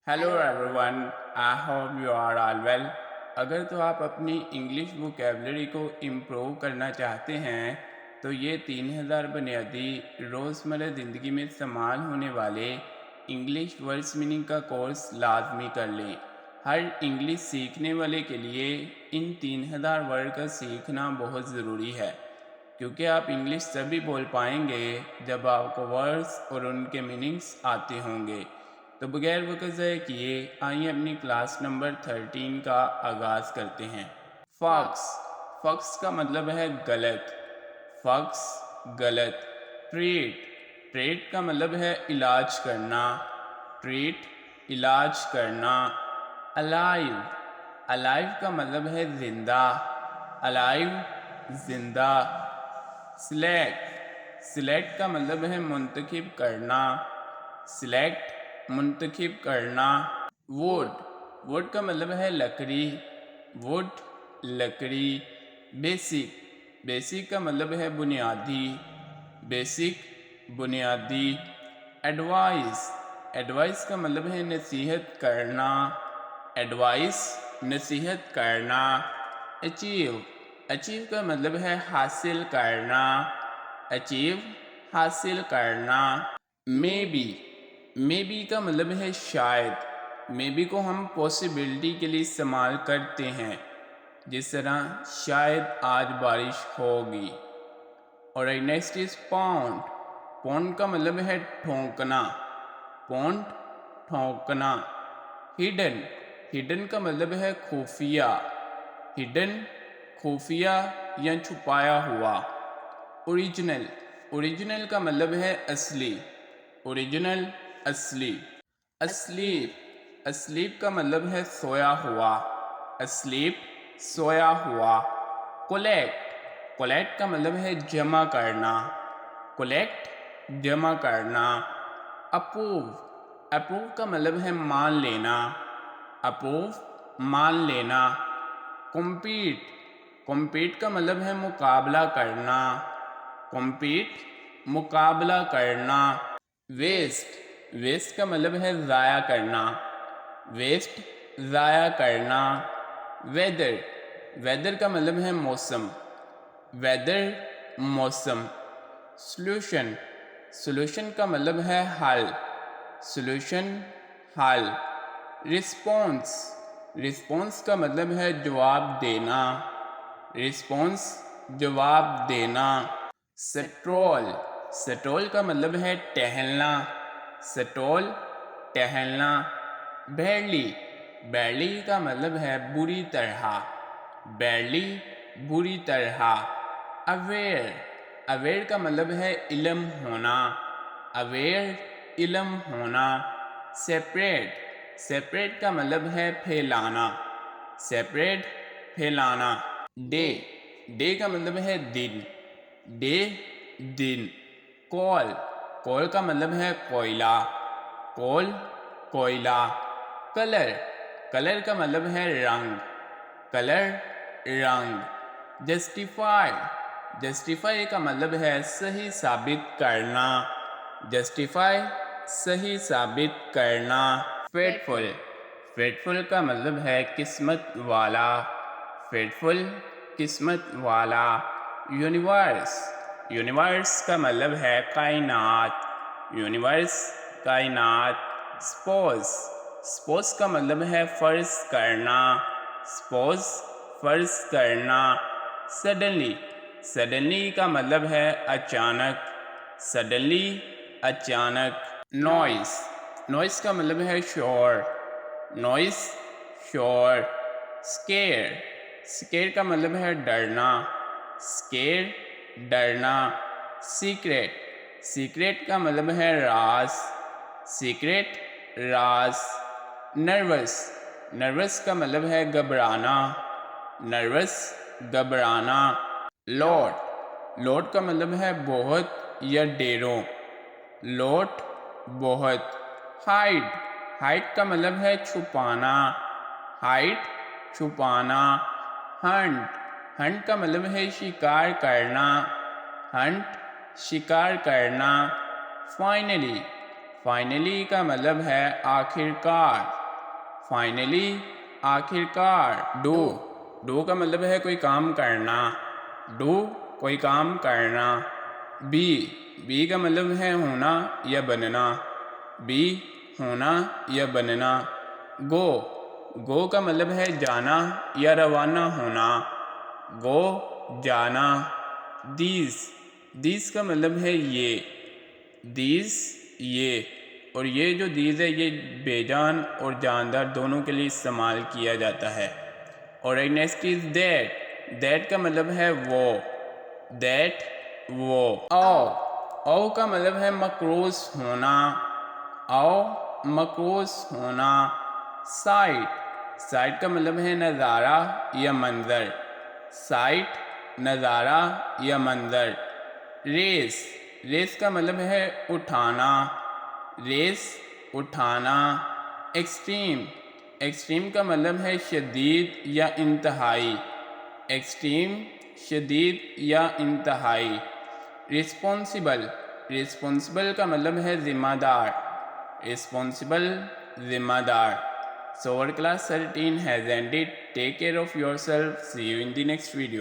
Hello everyone, I hope you are all well. اگر تو آپ اپنی انگلش ووکیبلری کو امپروو کرنا چاہتے ہیں تو یہ 3000 بنیادی روزمرہ زندگی میں استعمال ہونے والے انگلش ورڈز میننگ کا کورس لازمی کر لیں۔ ہر انگلش سیکھنے والے کے لیے ان 3000 ورڈ کا سیکھنا بہت ضروری ہے، کیونکہ آپ انگلش تبھی بول پائیں گے جب آپ کو ورڈز اور ان کے میننگز آتے ہوں گے۔ تو بغیر وقت ضائع کیے آئیے اپنی کلاس نمبر 13 کا آغاز کرتے ہیں۔ فاکس، فاکس کا مطلب ہے غلط، فاکس غلط۔ ٹریٹ، ٹریٹ کا مطلب ہے علاج کرنا، ٹریٹ علاج کرنا۔ الائیو، الائیو کا مطلب ہے زندہ، الائیو زندہ۔ سلیکٹ، سلیکٹ کا مطلب ہے منتخب کرنا، سلیکٹ منتخب کرنا۔ ووڈ، ووڈ کا مطلب ہے لکڑی، ووڈ لکڑی۔ بیسک، بیسک کا مطلب ہے بنیادی، بیسک بنیادی۔ ایڈوائس، ایڈوائس کا مطلب ہے نصیحت کرنا، ایڈوائس نصیحت کرنا۔ اچیو، اچیو کا مطلب ہے حاصل کرنا، اچیو حاصل کرنا۔ مے بی، مے بی کا مطلب ہے شاید، مے بی کو ہم پاسبلٹی کے لیے استعمال کرتے ہیں، جس طرح شاید آج بارش ہوگی۔ اور نیکسٹ از پاؤنڈ، پاؤنڈ کا مطلب ہے ٹھونکنا، پاؤنڈ ٹھونکنا۔ ہڈن، ہڈن کا مطلب ہے خفیہ، ہڈن خفیہ یا چھپایا ہوا۔ اوریجنل، اوریجنل کا مطلب ہے اصلی، اوریجنل اصلی۔ اسلیپ، اسلیپ کا مطلب ہے سویا ہوا، اسلیپ سویا ہوا۔ کولیکٹ، کولیکٹ کا مطلب ہے جمع کرنا، کولیکٹ جمع کرنا۔ اپروو، اپروو کا مطلب ہے مان لینا، اپروو مان لینا۔ کمپیٹ، کمپیٹ کا مطلب ہے مقابلہ کرنا، کمپیٹ مقابلہ کرنا۔ ویسٹ، ویسٹ کا مطلب ہے ضائع کرنا، ویسٹ ضائع کرنا۔ ویدر، ویدر کا مطلب ہے موسم، ویدر موسم۔ سلوشن، سلوشن کا مطلب ہے حل، سلوشن حل۔ رسپانس، رسپانس کا مطلب ہے جواب دینا، رسپانس جواب دینا۔ سٹرول، سٹرول کا مطلب ہے ٹہلنا، سٹرول ٹہلنا۔ بیرلی، بیرلی کا مطلب ہے بری طرح، بیرلی بری طرح۔ اویئر، اویئر کا مطلب ہے علم ہونا، اویئر علم ہونا۔ سیپریٹ، سیپریٹ کا مطلب ہے پھیلانا، سیپریٹ پھیلانا۔ ڈے، ڈے کا مطلب ہے دن، ڈے دن۔ کول، کول کا مطلب ہے کوئلہ، کول کوئلہ۔ کلر، کلر کا مطلب ہے رنگ، کلر رنگ۔ جسٹیفائی، جسٹیفائی کا مطلب ہے صحیح ثابت کرنا، جسٹیفائی صحیح ثابت کرنا۔ فیٹفل، فیٹفل کا مطلب ہے قسمت والا، فیٹفل قسمت والا۔ یونیورس، یونیورس کا مطلب ہے کائنات، یونیورس کائنات۔ سپوز، سپوز کا مطلب ہے فرض کرنا، سپوز فرض کرنا۔ سڈنلی، سڈنلی کا مطلب ہے اچانک، سڈنلی اچانک۔ نوائز، نوائز کا مطلب ہے شور، نوائز شور۔ سکیر، سکیر کا مطلب ہے ڈرنا، سکیر ڈرنا۔ سیکریٹ، سیکریٹ کا مطلب ہے راز، سیکریٹ راز۔ نروس، نروس کا مطلب ہے گھبرانا، نروس گھبرانا۔ لوٹ، لوٹ کا مطلب ہے بہت یا ڈھیروں، لوٹ بہت۔ ہائڈ، ہائڈ کا مطلب ہے چھپانا، ہائڈ چھپانا۔ ہنٹ، ہنٹ کا مطلب ہے شکار کرنا، ہنٹ شکار کرنا۔ فائنلی، فائنلی کا مطلب ہے آخر کار، فائنلی آخر کار. ڈو کا مطلب ہے کوئی کام کرنا. ڈو کوئی کام کرنا. بی کا مطلب ہے ہونا یا بننا. بی ہونا یا بننا. گو کا مطلب ہے جانا یا روانہ ہونا. گو جانا. دیس کا مطلب ہے یہ. یہ اور یہ جو دیز ہے یہ بے جان اور جاندار دونوں کے لیے استعمال کیا جاتا ہے. اور ایک نیکسٹ از دیٹ کا مطلب ہے وہ. او کا مطلب ہے مقروض ہونا. سائٹ کا مطلب ہے نظارہ یا منظر. ریس کا مطلب ہے اٹھانا. ایکسٹریم کا مطلب ہے شدید یا انتہائی. رسپانسبل کا مطلب ہے ذمہ دار. So our class 13 has ended. Take care of yourself. See you in the next video.